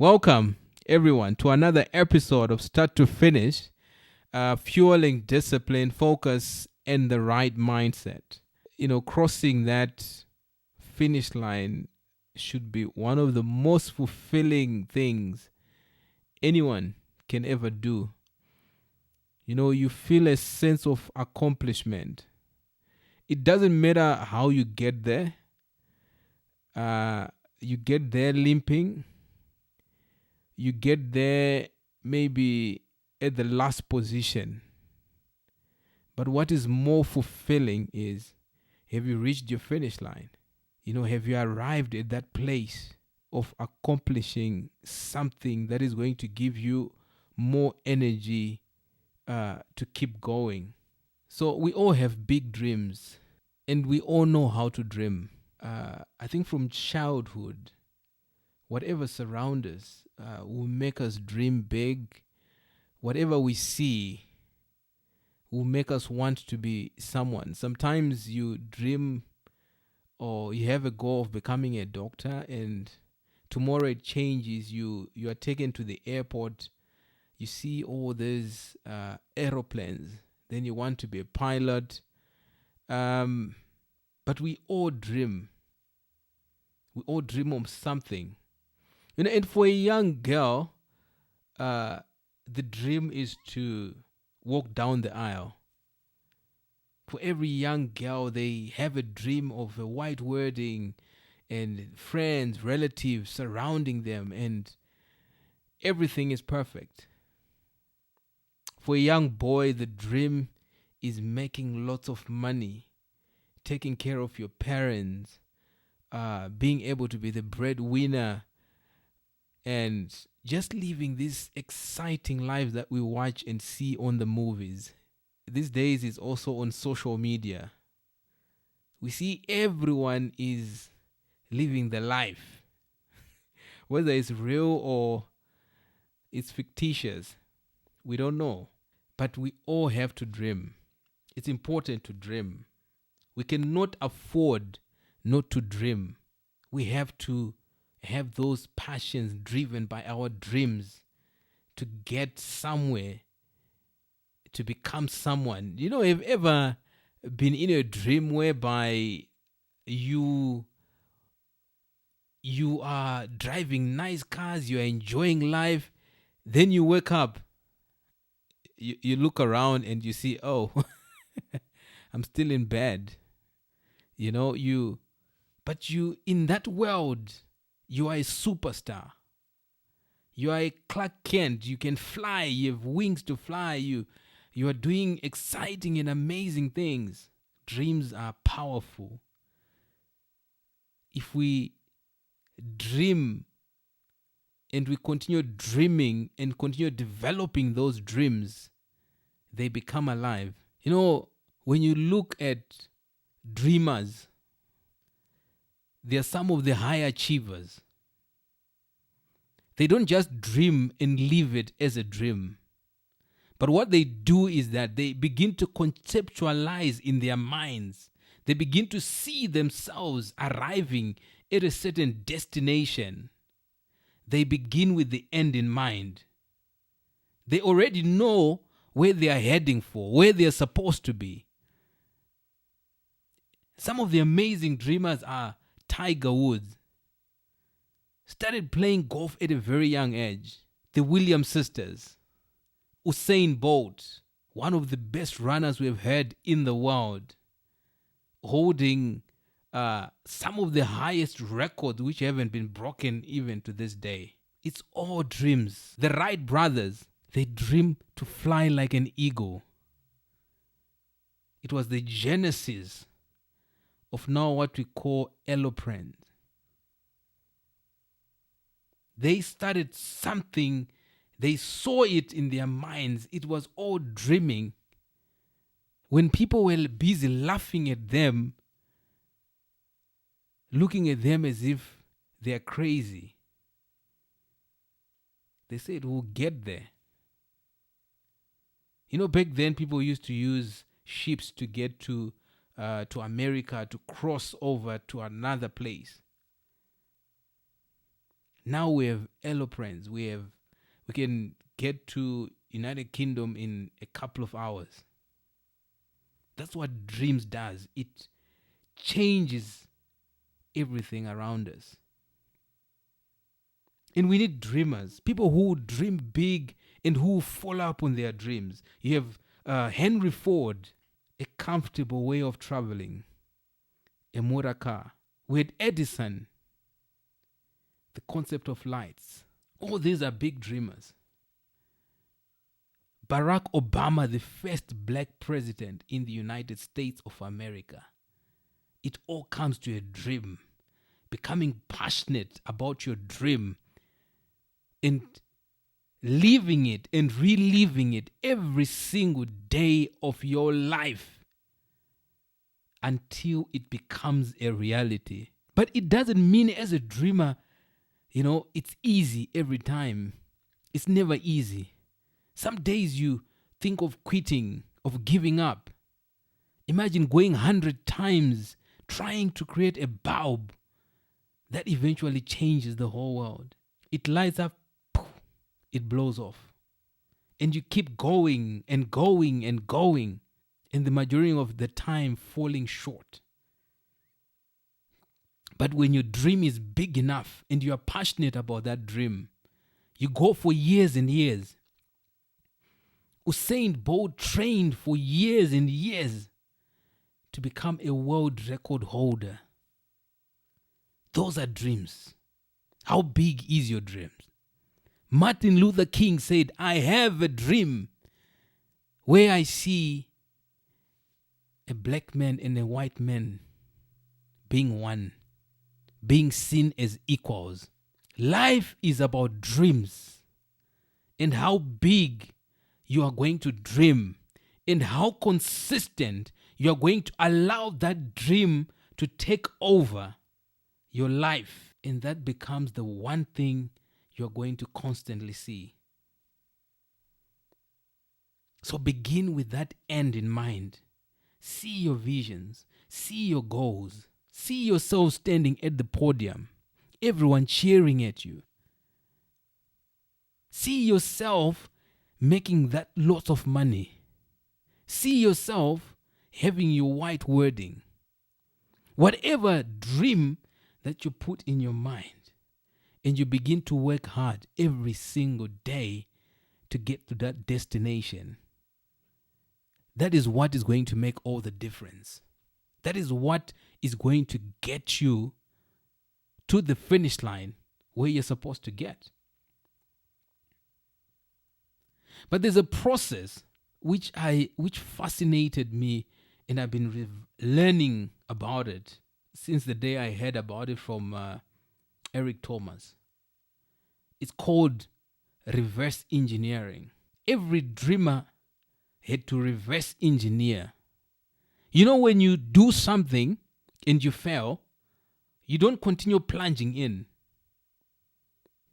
Welcome, everyone, to another episode of Start to Finish, fueling discipline, focus, and the right mindset. Crossing that finish line should be one of the most fulfilling things anyone can ever do. You feel a sense of accomplishment. It doesn't matter how you get there. You get there limping. You get there maybe at the last position. But what is more fulfilling is, have you reached your finish line? Have you arrived at that place of accomplishing something that is going to give you more energy to keep going? So we all have big dreams and we all know how to dream. I think from childhood, whatever surrounds us will make us dream big. Whatever we see will make us want to be someone. Sometimes you dream or you have a goal of becoming a doctor, and tomorrow it changes. You are taken to the airport. You see all these aeroplanes. Then you want to be a pilot. But we all dream. We all dream of something. And for a young girl, the dream is to walk down the aisle. For every young girl, they have a dream of a white wedding and friends, relatives surrounding them, and everything is perfect. For a young boy, the dream is making lots of money, taking care of your parents, being able to be the breadwinner, and just living this exciting life that we watch and see on the movies. These days it's also on social media. We see everyone is living the life, whether it's real or it's fictitious. We don't know. But we all have to dream. It's important to dream. We cannot afford not to dream. We have to have those passions driven by our dreams to get somewhere, to become someone. Have you ever been in a dream whereby you are driving nice cars, you are enjoying life, then you wake up, you look around and you see, oh, I'm still in bed. But you in that world, you are a superstar. You are a Clark Kent. You can fly. You have wings to fly. You are doing exciting and amazing things. Dreams are powerful. If we dream and we continue dreaming and continue developing those dreams, they become alive. When you look at dreamers, they are some of the high achievers. They don't just dream and leave it as a dream. But what they do is that they begin to conceptualize in their minds. They begin to see themselves arriving at a certain destination. They begin with the end in mind. They already know where they are heading for, where they are supposed to be. Some of the amazing dreamers are Tiger Woods. Started playing golf at a very young age. The Williams sisters. Usain Bolt, one of the best runners we've had in the world, holding some of the highest records which haven't been broken even to this day. It's all dreams. The Wright brothers, they dream to fly like an eagle. It was the genesis of now what we call aeroplanes. They started something, they saw it in their minds. It was all dreaming. When people were busy laughing at them, looking at them as if they're crazy, they said, we'll get there. Back then people used to use ships to get to America, to cross over to another place. Now we have aeroplanes. We can get to United Kingdom in a couple of hours. That's what dreams does. It changes everything around us. And we need dreamers, people who dream big and who follow up on their dreams. You have Henry Ford, a comfortable way of traveling, a motor car. We had Edison, the concept of lights. All these are big dreamers. Barack Obama, the first black president in the United States of America. It all comes to a dream. Becoming passionate about your dream and living it and reliving it every single day of your life until it becomes a reality. But it doesn't mean as a dreamer, it's easy every time. It's never easy. Some days you think of quitting, of giving up. Imagine going 100 times trying to create a bulb that eventually changes the whole world. It lights up, it blows off. And you keep going and going and going, and the majority of the time falling short. But when your dream is big enough and you are passionate about that dream, you go for years and years. Usain Bolt trained for years and years to become a world record holder. Those are dreams. How big is your dreams? Martin Luther King said, I have a dream where I see a black man and a white man being one, being seen as equals. Life is about dreams and how big you are going to dream and how consistent you are going to allow that dream to take over your life. And that becomes the one thing you're going to constantly see. So begin with that end in mind. See your visions, see your goals, see yourself standing at the podium, everyone cheering at you. See yourself making that lot of money. See yourself having your white wording. Whatever dream that you put in your mind, and you begin to work hard every single day to get to that destination. That is what is going to make all the difference. That is what is going to get you to the finish line where you're supposed to get. But there's a process which fascinated me, and I've been learning about it since the day I heard about it from Eric Thomas. It's called reverse engineering. Every dreamer had to reverse engineer. When you do something and you fail, you don't continue plunging in,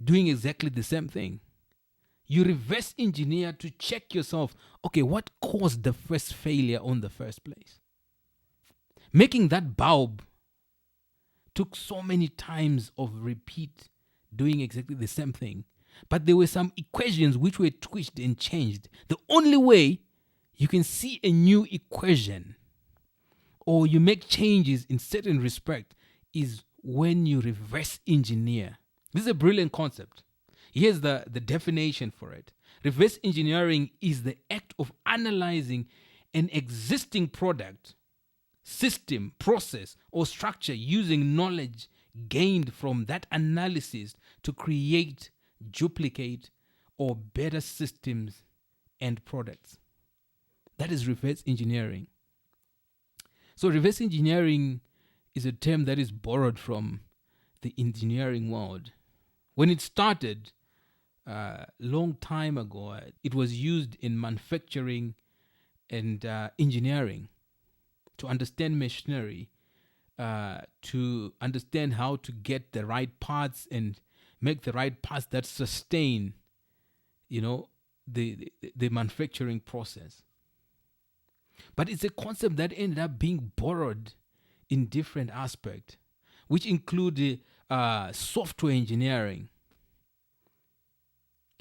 doing exactly the same thing. You reverse engineer to check yourself, okay, what caused the first failure on the first place? Making that bulb took so many times of repeat doing exactly the same thing. But there were some equations which were twitched and changed. The only way you can see a new equation or you make changes in certain respect is when you reverse engineer. This is a brilliant concept. Here's the definition for it. Reverse engineering is the act of analyzing an existing product, system, process, or structure using knowledge gained from that analysis to create, duplicate, or better systems and products. That is reverse engineering. So reverse engineering is a term that is borrowed from the engineering world. When it started long time ago, it was used in manufacturing and engineering to understand machinery, to understand how to get the right parts and make the right parts that sustain, the manufacturing process. But it's a concept that ended up being borrowed in different aspects, which include software engineering.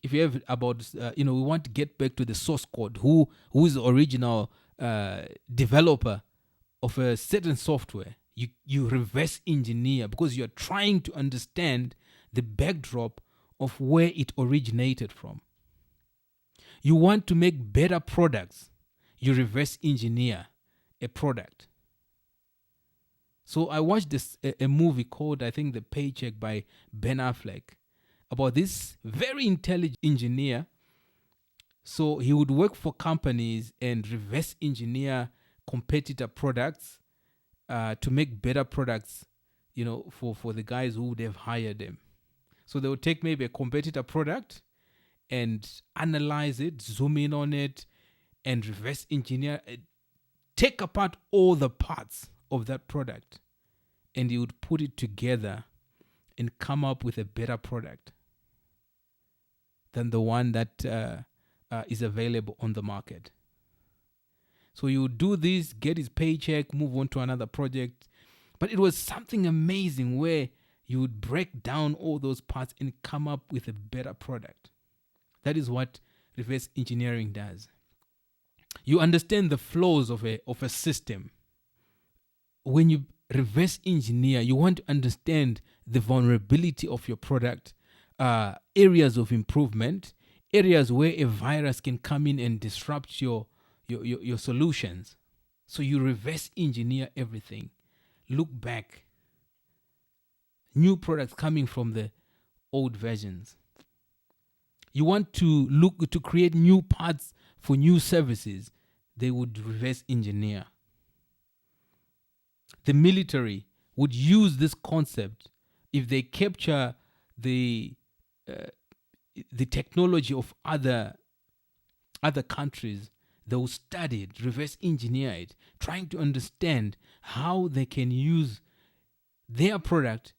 if you have about, we want to get back to the source code. Who is the original developer of a certain software? You reverse engineer because you're trying to understand the backdrop of where it originated from. You want to make better products. You reverse engineer a product. So I watched a movie called, I think, The Paycheck by Ben Affleck, about this very intelligent engineer. So he would work for companies and reverse engineer competitor products to make better products, for the guys who would have hired them. So they would take maybe a competitor product and analyze it, zoom in on it, and reverse engineer it, take apart all the parts of that product, and he would put it together and come up with a better product than the one that is available on the market. So you would do this, get his paycheck, move on to another project. But it was something amazing where you would break down all those parts and come up with a better product. That is what reverse engineering does. You understand the flaws of a system. When you reverse engineer, you want to understand the vulnerability of your product, areas of improvement, areas where a virus can come in and disrupt your solutions. So you reverse engineer everything. Look back. New products coming from the old versions. You want to look to create new parts for new services. They would reverse engineer. The military would use this concept if they capture the technology of other countries. They will study it, reverse engineer it, trying to understand how they can use their product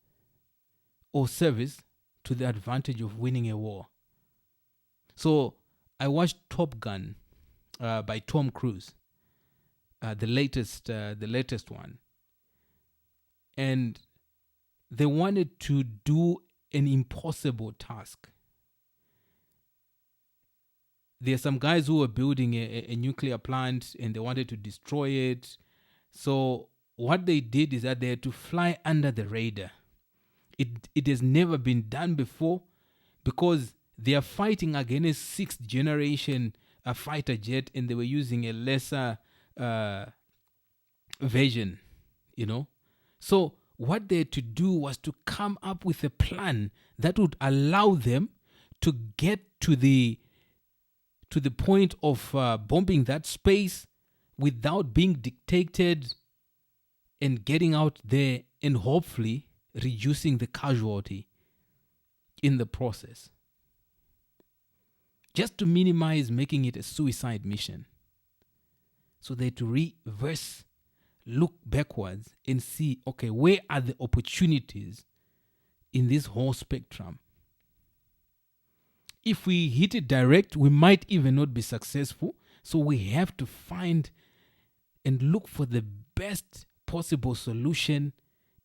or service to the advantage of winning a war. So I watched Top Gun by Tom Cruise, the latest one, and they wanted to do an impossible task. There are some guys who were building a nuclear plant and they wanted to destroy it. So what they did is that they had to fly under the radar. It has never been done before because they are fighting against sixth generation fighter jet and they were using a lesser version, So what they had to do was to come up with a plan that would allow them to get to the point of bombing that space without being dictated and getting out there and hopefully reducing the casualty in the process. Just to minimize making it a suicide mission. So they had to reverse, look backwards and see, okay, where are the opportunities in this whole spectrum? If we hit it direct, we might even not be successful. So we have to find and look for the best possible solution,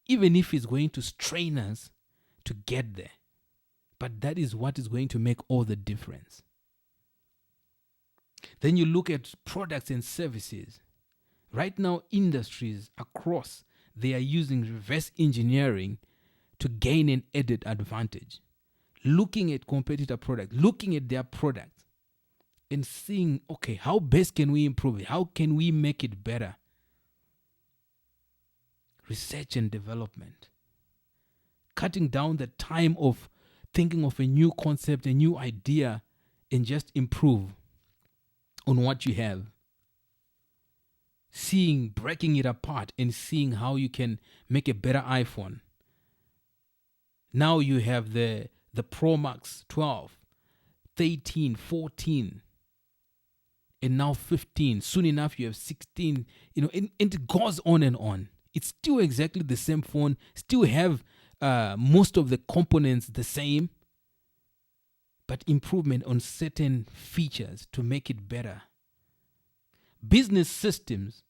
even if it's going to strain us to get there. But that is what is going to make all the difference. Then you look at products and services. Right now, industries across, they are using reverse engineering to gain an added advantage. Looking at competitor products, looking at their products and seeing, okay, how best can we improve it? How can we make it better? Research and development. Cutting down the time of thinking of a new concept, a new idea, and just improve on what you have. Breaking it apart and seeing how you can make a better iPhone. Now you have the Pro Max 12, 13, 14, and now 15. Soon enough you have 16, and it goes on and on. It's still exactly the same phone, still have most of the components the same, but improvement on certain features to make it better. Business systems,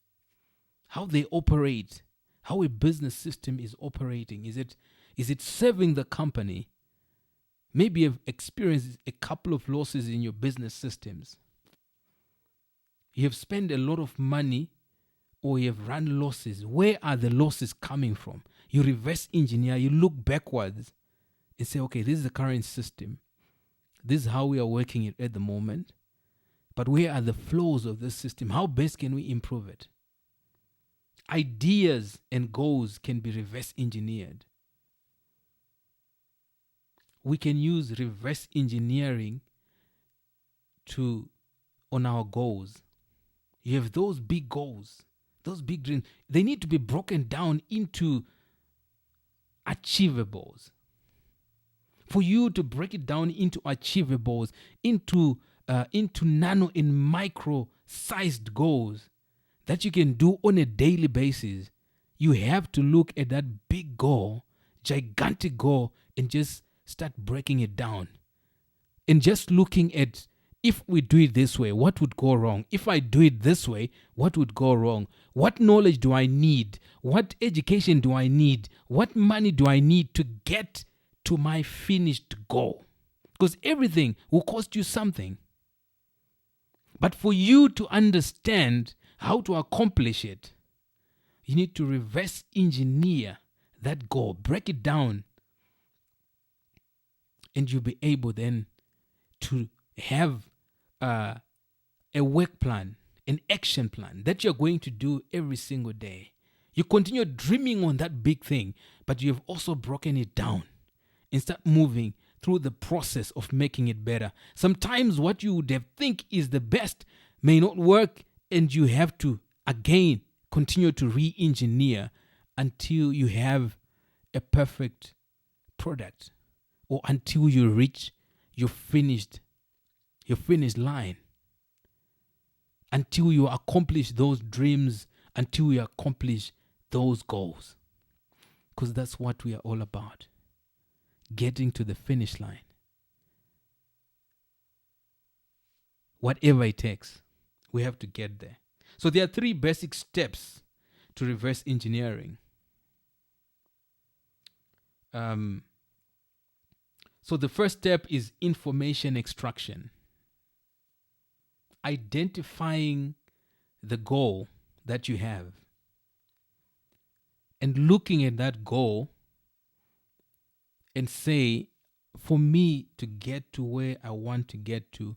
how they operate, how a business system is operating. Is it serving the company Maybe you've experienced a couple of losses in your business systems. You have spent a lot of money or you have run losses. Where are the losses coming from? You reverse engineer, you look backwards and say, okay, this is the current system. This is how we are working it at the moment. But where are the flaws of this system? How best can we improve it? Ideas and goals can be reverse engineered. We can use reverse engineering on our goals. You have those big goals, those big dreams. They need to be broken down into achievables. For you to break it down into achievables, into nano and micro sized goals that you can do on a daily basis, you have to look at that big goal, gigantic goal, and just start breaking it down. And just looking at, if we do it this way, what would go wrong? If I do it this way, what would go wrong? What knowledge do I need? What education do I need? What money do I need to get to my finished goal? Because everything will cost you something. But for you to understand how to accomplish it, you need to reverse engineer that goal, break it down, and you'll be able then to have a work plan, an action plan that you're going to do every single day. You continue dreaming on that big thing, but you have also broken it down and start moving through the process of making it better. Sometimes what you would have think is the best may not work, and you have to again continue to re-engineer until you have a perfect product, or until you reach your finished line, until you accomplish those dreams, until you accomplish those goals. Because that's what we are all about, getting to the finish line. Whatever it takes, we have to get there. So there are 3 basic steps to reverse engineering. So the first step is information extraction. Identifying the goal that you have and looking at that goal and say, for me to get to where I want to get to,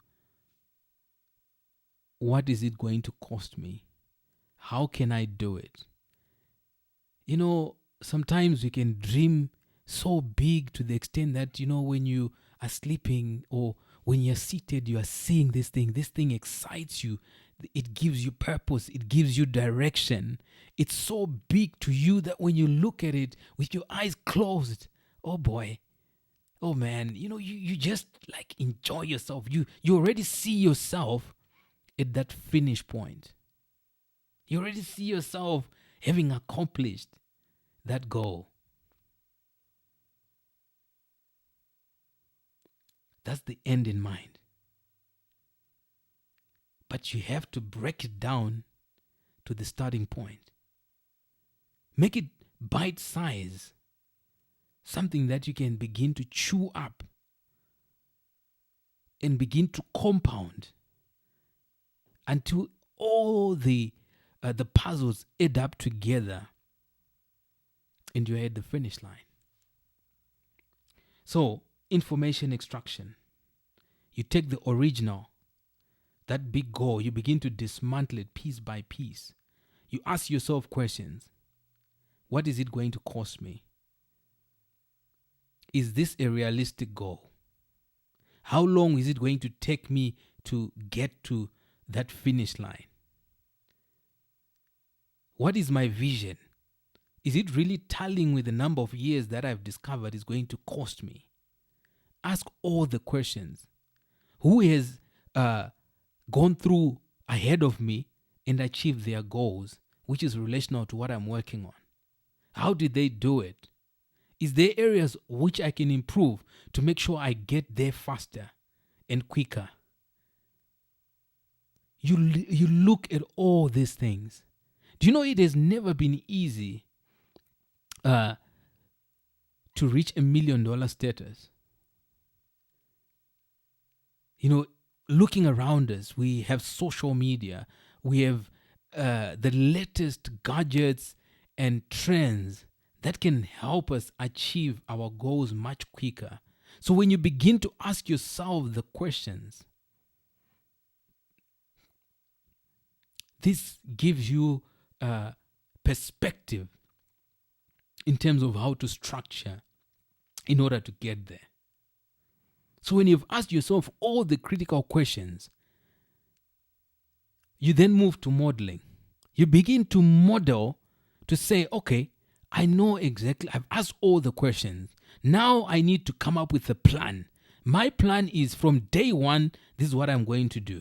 what is it going to cost me? How can I do it? You know, sometimes we can dream so big to the extent that, when you are sleeping or when you're seated, you are seeing this thing. This thing excites you. It gives you purpose. It gives you direction. It's so big to you that when you look at it with your eyes closed, oh boy, oh man, you just like enjoy yourself. You already see yourself at that finish point. You already see yourself having accomplished that goal. That's the end in mind. But you have to break it down to the starting point. Make it bite size. Something that you can begin to chew up and begin to compound until all the puzzles add up together and you're at the finish line. So, information extraction. You take the original, that big goal, you begin to dismantle it piece by piece. You ask yourself questions. What is it going to cost me? Is this a realistic goal? How long is it going to take me to get to that finish line? What is my vision? Is it really tallying with the number of years that I've discovered is going to cost me? Ask all the questions. Who has gone through ahead of me and achieved their goals, which is relational to what I'm working on? How did they do it? Is there areas which I can improve to make sure I get there faster and quicker? You look at all these things. Do you know it has never been easy to reach $1 million status? looking around us, we have social media, we have the latest gadgets and trends that can help us achieve our goals much quicker. So when you begin to ask yourself the questions, this gives you perspective in terms of how to structure in order to get there. So when you've asked yourself all the critical questions, you then move to modeling. You begin to model to say, okay, I know exactly, I've asked all the questions. Now I need to come up with a plan. My plan is from day one, this is what I'm going to do.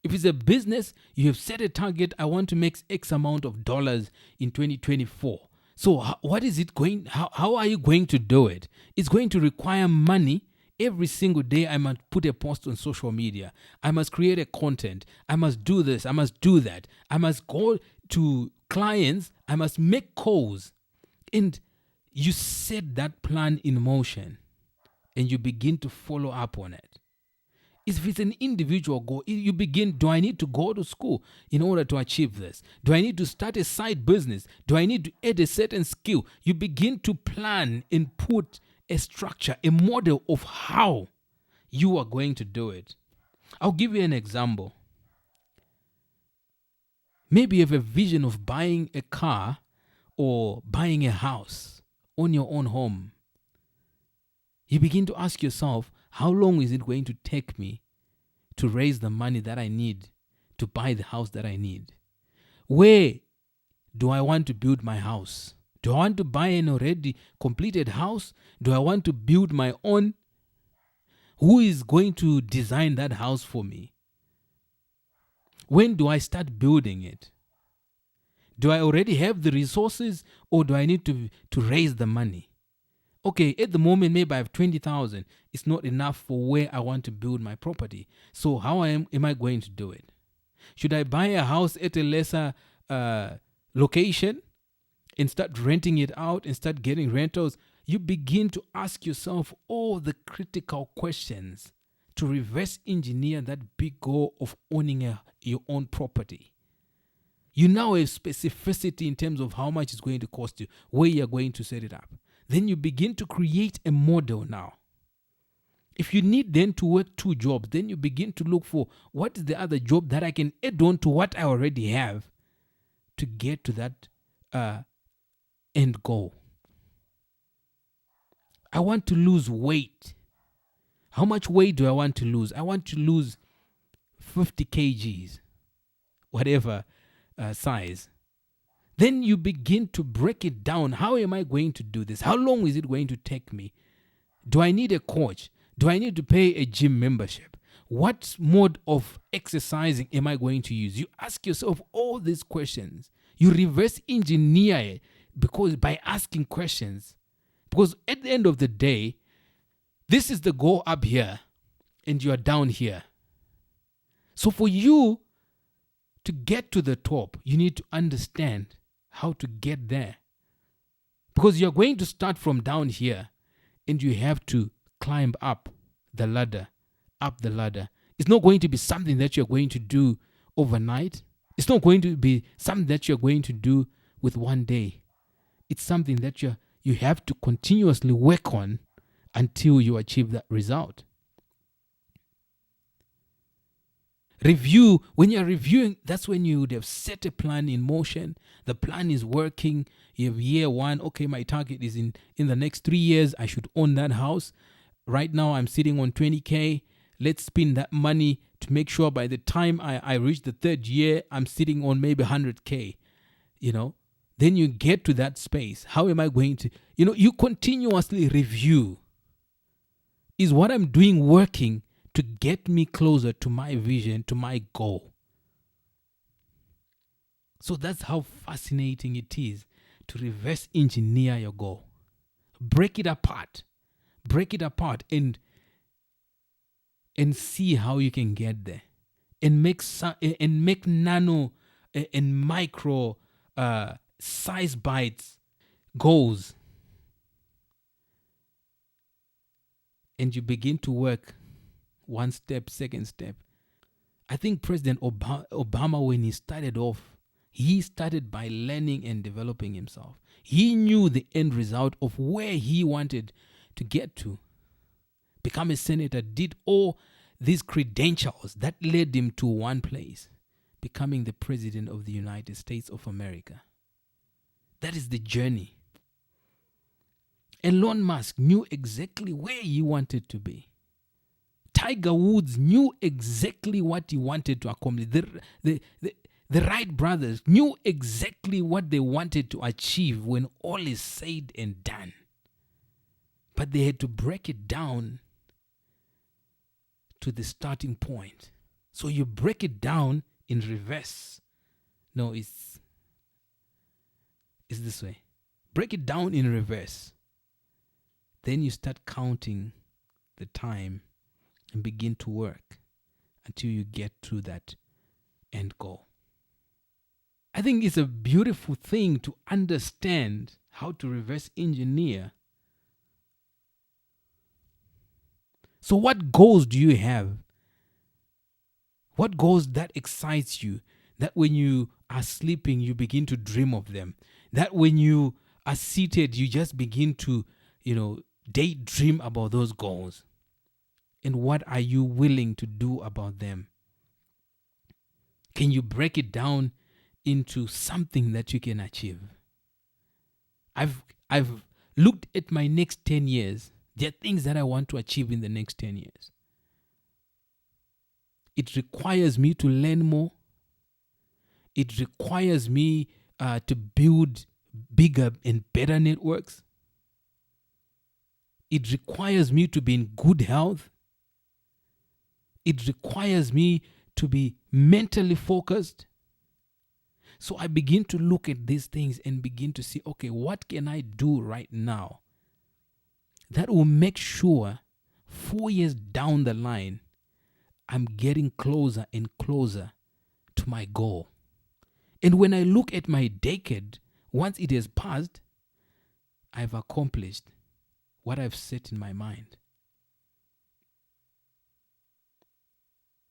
If it's a business, you have set a target, I want to make X amount of dollars in 2024. So what is it going, how are you going to do it? It's going to require money. Every single day I must put a post on social media. I must create a content. I must do this. I must do that. I must go to clients. I must make calls. And you set that plan in motion and you begin to follow up on it. If it's an individual goal, you begin, do I need to go to school in order to achieve this? Do I need to start a side business? Do I need to add a certain skill? You begin to plan and put a structure, a model of how you are going to do it. I'll give you an example. Maybe you have a vision of buying a car or buying a house on your own home. You begin to ask yourself, how long is it going to take me to raise the money that I need to buy the house that I need? Where do I want to build my house? Do I want to buy an already completed house? Do I want to build my own? Who is going to design that house for me? When do I start building it? Do I already have the resources or do I need to raise the money? Okay, at the moment, maybe I have 20,000. It's not enough for where I want to build my property. So how am I going to do it? Should I buy a house at a lesser location and start renting it out and start getting rentals? You begin to ask yourself all the critical questions to reverse engineer that big goal of owning your own property. You now have specificity in terms of how much it's going to cost you, where you're going to set it up. Then you begin to create a model now. If you need then to work 2 jobs, then you begin to look for what is the other job that I can add on to what I already have to get to that end goal. I want to lose weight. How much weight do I want to lose? I want to lose 50 kgs, whatever size. Then you begin to break it down. How am I going to do this? How long is it going to take me? Do I need a coach? Do I need to pay a gym membership? What mode of exercising am I going to use? You ask yourself all these questions. You reverse engineer it because by asking questions. Because at the end of the day, this is the goal up here and you are down here. So for you to get to the top, you need to understand how to get there. Because you're going to start from down here and you have to climb up the ladder. It's not going to be something that you're going to do overnight. It's not going to be something that you're going to do with one day. It's something that you have to continuously work on until you achieve that result. Review. When you're reviewing, that's when you would have set a plan in motion. The plan is working. You have year 1. Okay, my target is in the next 3 years, I should own that house. Right now, I'm sitting on 20K. Let's spend that money to make sure by the time I reach the 3rd year, I'm sitting on maybe 100K. Then you get to that space. How am I going to, you continuously review. Is what I'm doing working to get me closer to my vision, to my goal? So that's how fascinating it is to reverse engineer your goal. Break it apart and see how you can get there, and make nano and micro size bites goals, and you begin to work one step, second step. I think President Obama, when he started off, he started by learning and developing himself. He knew the end result of where he wanted to get to. Become a senator, did all these credentials that led him to one place, becoming the President of the United States of America. That is the journey. Elon Musk knew exactly where he wanted to be. Tiger Woods knew exactly what he wanted to accomplish. The Wright brothers knew exactly what they wanted to achieve when all is said and done. But they had to break it down to the starting point. So you break it down in reverse. No, it's this way. Break it down in reverse. Then you start counting the time and begin to work until you get to that end goal. I think it's a beautiful thing to understand how to reverse engineer. So what goals do you have? What goals that excites you? That when you are sleeping, you begin to dream of them. That when you are seated, you just begin to, daydream about those goals. And what are you willing to do about them? Can you break it down into something that you can achieve? I've looked at my next 10 years. There are things that I want to achieve in the next 10 years. It requires me to learn more. It requires me to build bigger and better networks. It requires me to be in good health. It requires me to be mentally focused. So I begin to look at these things and begin to see, okay, what can I do right now that will make sure 4 years down the line, I'm getting closer and closer to my goal. And when I look at my decade, once it has passed, I've accomplished what I've set in my mind.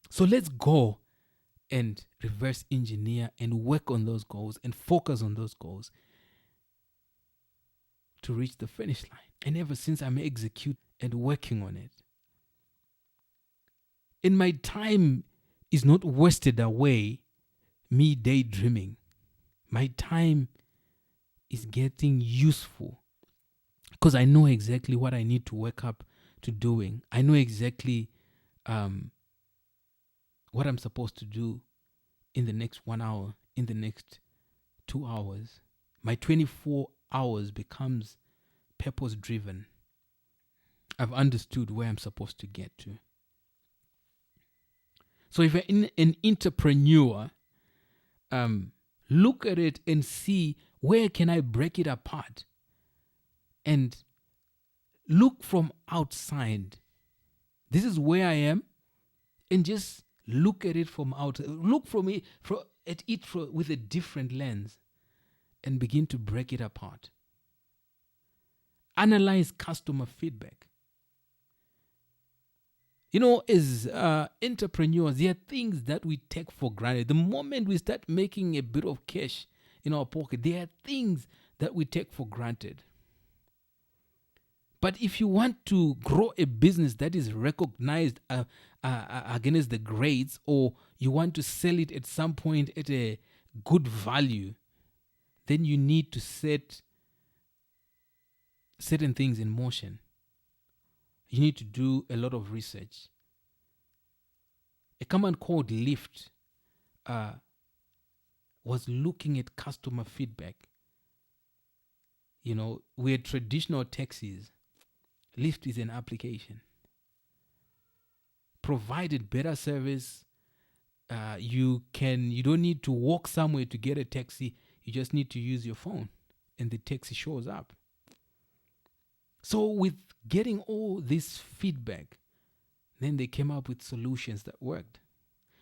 So let's go and reverse engineer and work on those goals and focus on those goals to reach the finish line. And ever since, I'm executing and working on it. And my time is not wasted away me daydreaming. My time is getting useful because I know exactly what I need to wake up to doing. I know exactly what I'm supposed to do in the next 1 hour, in the next 2 hours. My 24 hours becomes purpose driven. I've understood where I'm supposed to get to. So if you're an entrepreneur, look at it and see where can I break it apart, and look from outside. This is where I am, and just look at it from outside. Look at it with a different lens, and begin to break it apart. Analyze customer feedback. As entrepreneurs, there are things that we take for granted. The moment we start making a bit of cash in our pocket, there are things that we take for granted. But if you want to grow a business that is recognized against the grades, or you want to sell it at some point at a good value, then you need to set certain things in motion. You need to do a lot of research. A company called Lyft was looking at customer feedback. We had traditional taxis. Lyft is an application. Provided better service. You don't need to walk somewhere to get a taxi. You just need to use your phone and the taxi shows up. So with getting all this feedback, then they came up with solutions that worked.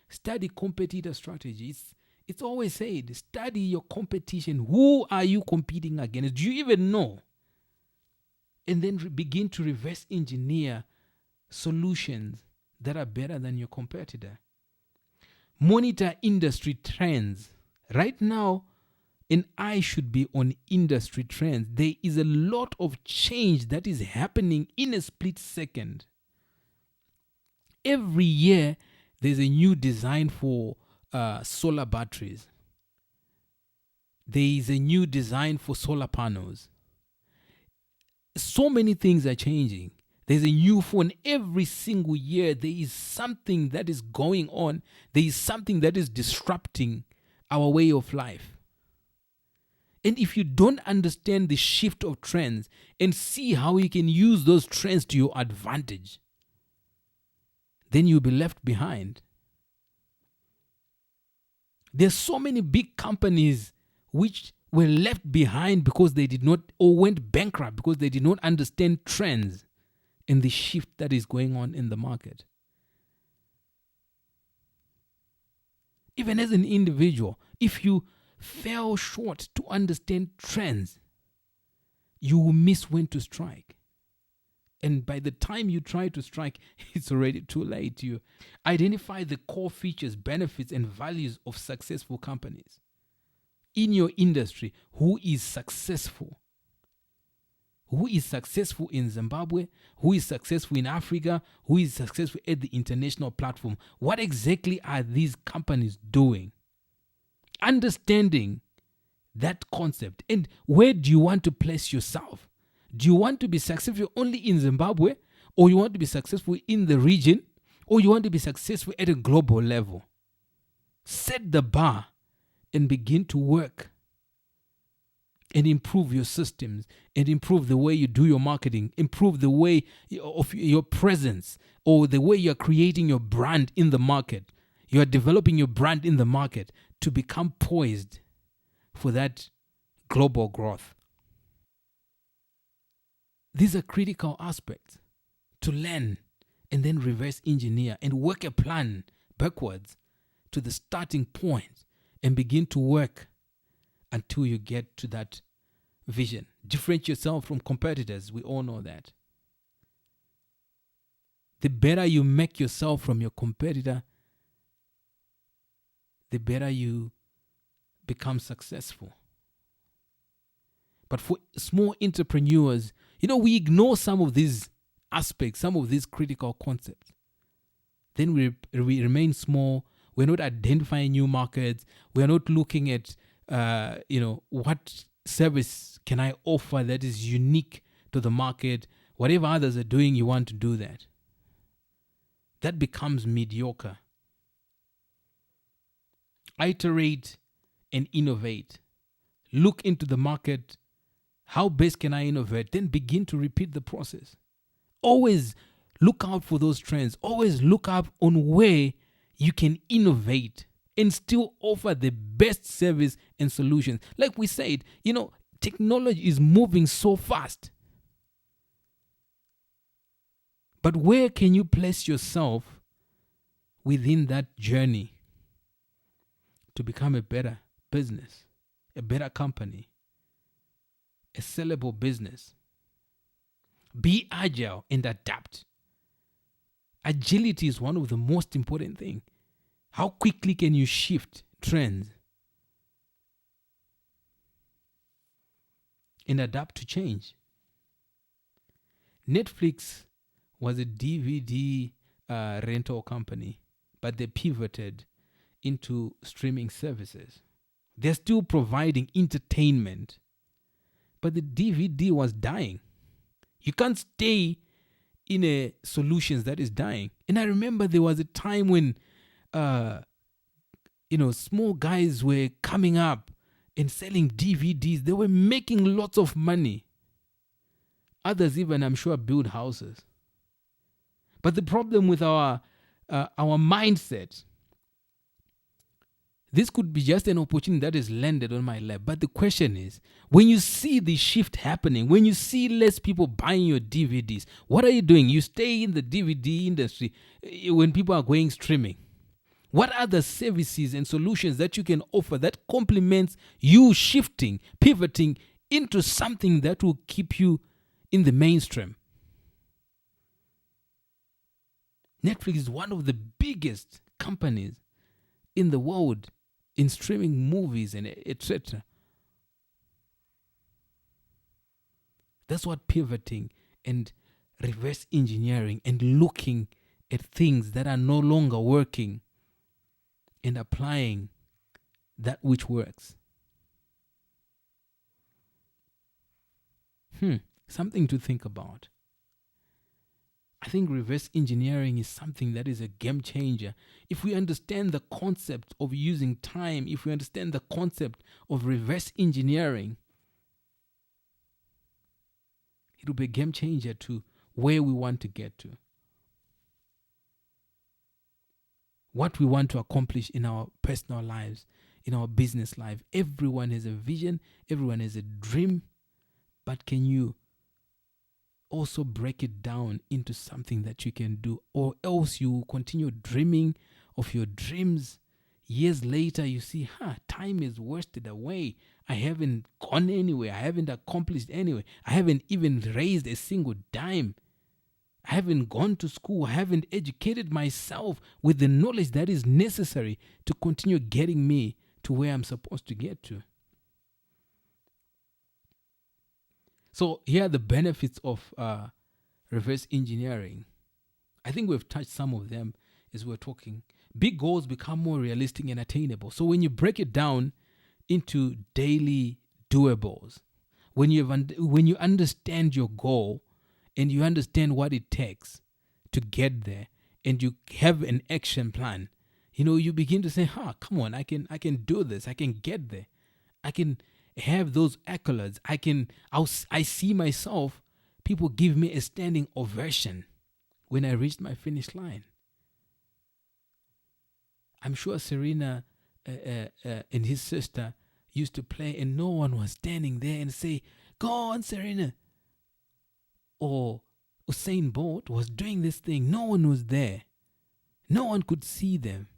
Study competitor strategies. It's always said, study your competition. Who are you competing against? Do you even know? And then begin to reverse engineer solutions that are better than your competitor. Monitor industry trends. Right now, an eye should be on industry trends. There is a lot of change that is happening in a split second. Every year, there's a new design for solar batteries. There is a new design for solar panels. So many things are changing. There's a new phone every single year. There is something that is going on. There is something that is disrupting our way of life. And if you don't understand the shift of trends and see how you can use those trends to your advantage, then you'll be left behind. There's so many big companies which were left behind because they did not, or went bankrupt because they did not understand trends and the shift that is going on in the market. Even as an individual, if you fell short to understand trends, you will miss when to strike. And by the time you try to strike, it's already too late. You identify the core features, benefits, and values of successful companies in your industry. Who is successful? Who is successful in Zimbabwe? Who is successful in Africa? Who is successful at the international platform? What exactly are these companies doing? Understanding that concept. And where do you want to place yourself? Do you want to be successful only in Zimbabwe? Or you want to be successful in the region? Or you want to be successful at a global level? Set the bar and begin to work and improve your systems and improve the way you do your marketing, improve the way of your presence or the way you're creating your brand in the market. You are developing your brand in the market to become poised for that global growth. These are critical aspects to learn and then reverse engineer and work a plan backwards to the starting point and begin to work until you get to that vision. Differentiate yourself from competitors. We all know that. The better you make yourself from your competitor, the better you become successful. But for small entrepreneurs, we ignore some of these aspects, some of these critical concepts. Then we remain small. We're not identifying new markets. We're not looking at, what service can I offer that is unique to the market. Whatever others are doing, you want to do that. That becomes mediocre. Iterate and innovate. Look into the market. How best can I innovate? Then begin to repeat the process. Always look out for those trends. Always look up on where you can innovate and still offer the best service and solutions. Like we said, technology is moving so fast. But where can you place yourself within that journey to become a better business, a better company, a sellable business? Be agile and adapt. Agility is one of the most important things. How quickly can you shift trends and adapt to change? Netflix was a DVD rental company, but they pivoted into streaming services. They're still providing entertainment, but the DVD was dying. You can't stay in a solutions that is dying. And I remember there was a time when small guys were coming up and selling DVDs. They were making lots of money. Others even, I'm sure, build houses. But the problem with our mindset, this could be just an opportunity that is landed on my lap. But the question is, when you see the shift happening, when you see less people buying your DVDs, what are you doing? You stay in the DVD industry when people are going streaming. What are the services and solutions that you can offer that complements you shifting, pivoting into something that will keep you in the mainstream? Netflix is one of the biggest companies in the world in streaming movies and etc. That's what pivoting and reverse engineering and looking at things that are no longer working and applying that which works. Something to think about. I think reverse engineering is something that is a game changer. If we understand the concept of using time, if we understand the concept of reverse engineering, it will be a game changer to where we want to get to. What we want to accomplish in our personal lives, in our business life. Everyone has a vision, everyone has a dream, but can you also break it down into something that you can do? Or else you continue dreaming of your dreams. Years later, you see, time is wasted away. I haven't gone anywhere. I haven't accomplished anywhere. I haven't even raised a single dime. I haven't gone to school. I haven't educated myself with the knowledge that is necessary to continue getting me to where I'm supposed to get to. So here are the benefits of reverse engineering. I think we've touched some of them as we're talking. Big goals become more realistic and attainable. So when you break it down into daily doables, when you understand your goal and you understand what it takes to get there, and you have an action plan, you begin to say, come on, I can do this. I can get there. I can have those accolades. I see myself, people give me a standing ovation when I reached my finish line. I'm sure Serena and his sister used to play and no one was standing there and say, go on, Serena. Or Usain Bolt was doing this thing. No one was there. No one could see them.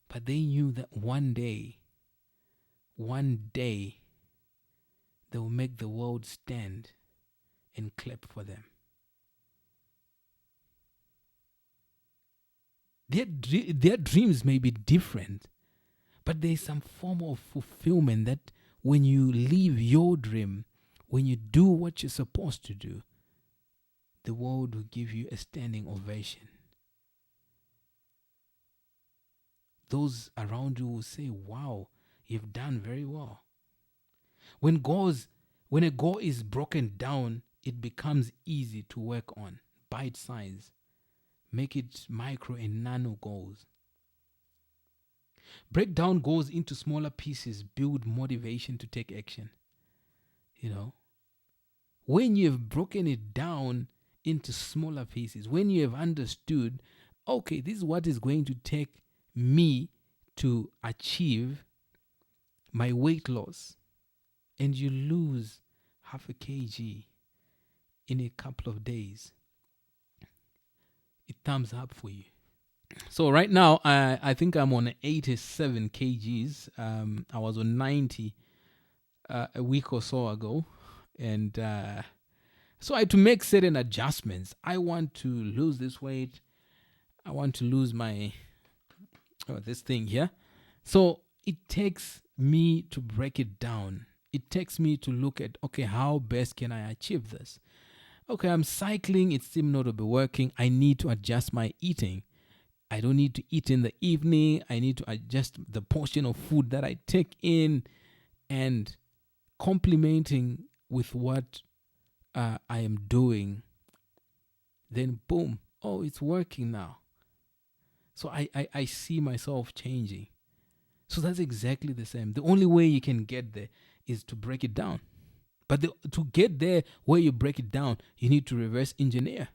But they knew that one day, they will make the world stand and clap for them. Their dreams may be different, but there is some form of fulfillment that when you live your dream, when you do what you're supposed to do, the world will give you a standing ovation. Those around you will say, wow, you've done very well. When a goal is broken down, it becomes easy to work on. Bite size. Make it micro and nano goals. Break down goals into smaller pieces. Build motivation to take action. When you have broken it down into smaller pieces, when you have understood, okay, this is what is going to take me to achieve my weight loss, and you lose half a kg in a couple of days, it thumbs up for you. So right now, I think I'm on 87 kgs. I was on 90 a week or so ago. And so I had to make certain adjustments. I want to lose this weight. I want to lose this thing here. So it takes me to break it down. It takes me to look at, okay, how best can I achieve this? Okay, I'm cycling. It seems not to be working. I need to adjust my eating. I don't need to eat in the evening. I need to adjust the portion of food that I take in, and complementing with what I am doing. Then boom, it's working now. So I see myself changing. So that's exactly the same. The only way you can get there is to break it down. But to get there where you break it down, you need to reverse engineer.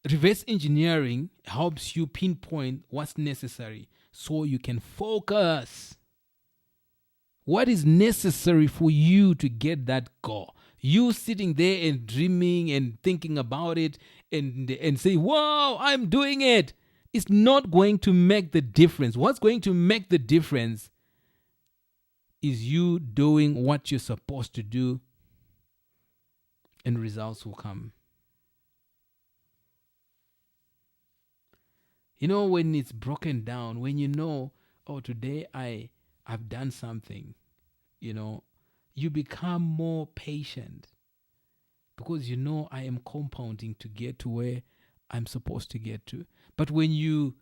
Reverse engineering helps you pinpoint what's necessary so you can focus. What is necessary for you to get that goal? You sitting there and dreaming and thinking about it and say, wow, I'm doing it. It's not going to make the difference. What's going to make the difference is you doing what you're supposed to do, and results will come. When it's broken down, when oh, today I've done something, you become more patient because I am compounding to get to where I'm supposed to get to. But when you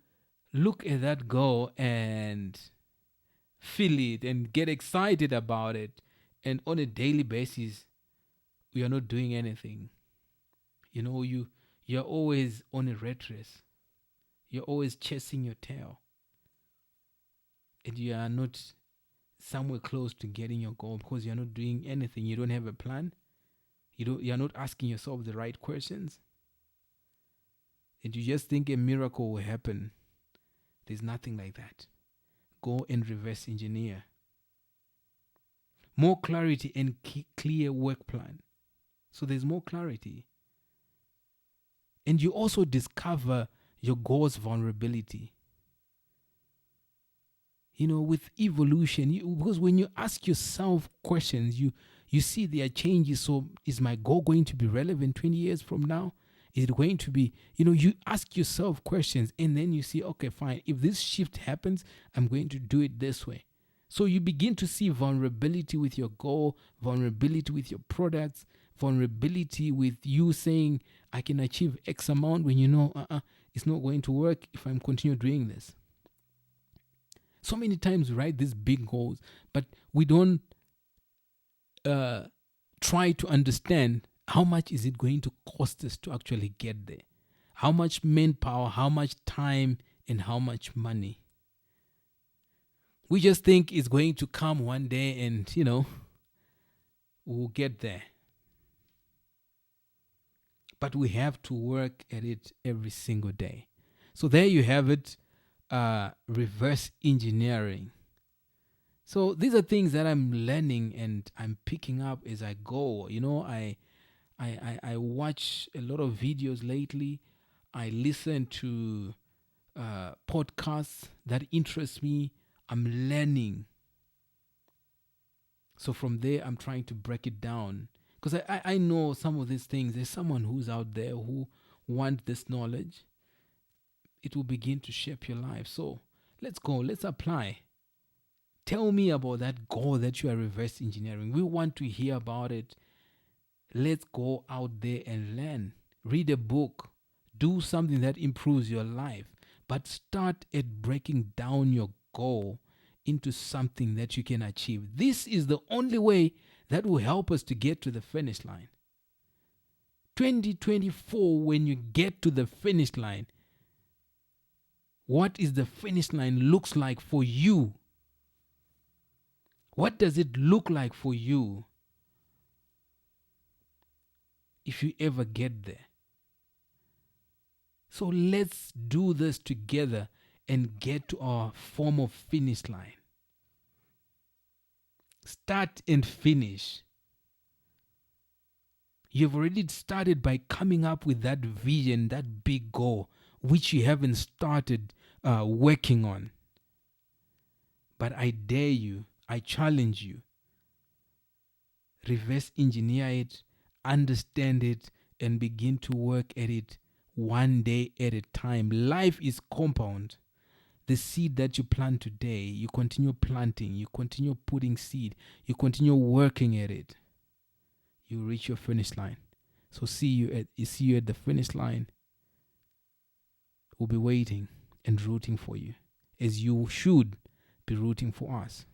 look at that goal and feel it and get excited about it, and on a daily basis, we are not doing anything. You're always on a rat race. You're always chasing your tail, and you are not somewhere close to getting your goal because you're not doing anything. You don't have a plan. You're not asking yourself the right questions, and you just think a miracle will happen. There's nothing like that. Go and reverse engineer. More clarity and clear work plan. So there's more clarity. And you also discover your goal's vulnerability. With evolution, because when you ask yourself questions, you see there are changes. So is my goal going to be relevant 20 years from now? Is it going to be, you ask yourself questions and then you see, okay, fine. If this shift happens, I'm going to do it this way. So you begin to see vulnerability with your goal, vulnerability with your products, vulnerability with you saying, I can achieve X amount when it's not going to work if I'm continue doing this. So many times we write these big goals, but we don't try to understand how much is it going to cost us to actually get there. How much manpower, how much time, and how much money. We just think it's going to come one day and, we'll get there. But we have to work at it every single day. So there you have it, reverse engineering. So these are things that I'm learning and I'm picking up as I go. I watch a lot of videos lately. I listen to podcasts that interest me. I'm learning. So from there, I'm trying to break it down. Because I know some of these things. There's someone who's out there who wants this knowledge. It will begin to shape your life. So let's go. Let's apply. Tell me about that goal that you are reverse engineering. We want to hear about it. Let's go out there and learn. Read a book. Do something that improves your life. But start at breaking down your goal into something that you can achieve. This is the only way that will help us to get to the finish line. 2024, when you get to the finish line, what is the finish line looks like for you? What does it look like for you if you ever get there? So let's do this together and get to our form of finish line. Start and finish. You've already started by coming up with that vision, that big goal, which you haven't started working on. But I dare you, I challenge you. Reverse engineer it, understand it, and begin to work at it one day at a time. Life is compound. The seed that you plant today, you continue planting, you continue putting seed, you continue working at it. You reach your finish line. So see you at the finish line. We'll be waiting and rooting for you, as you should be rooting for us.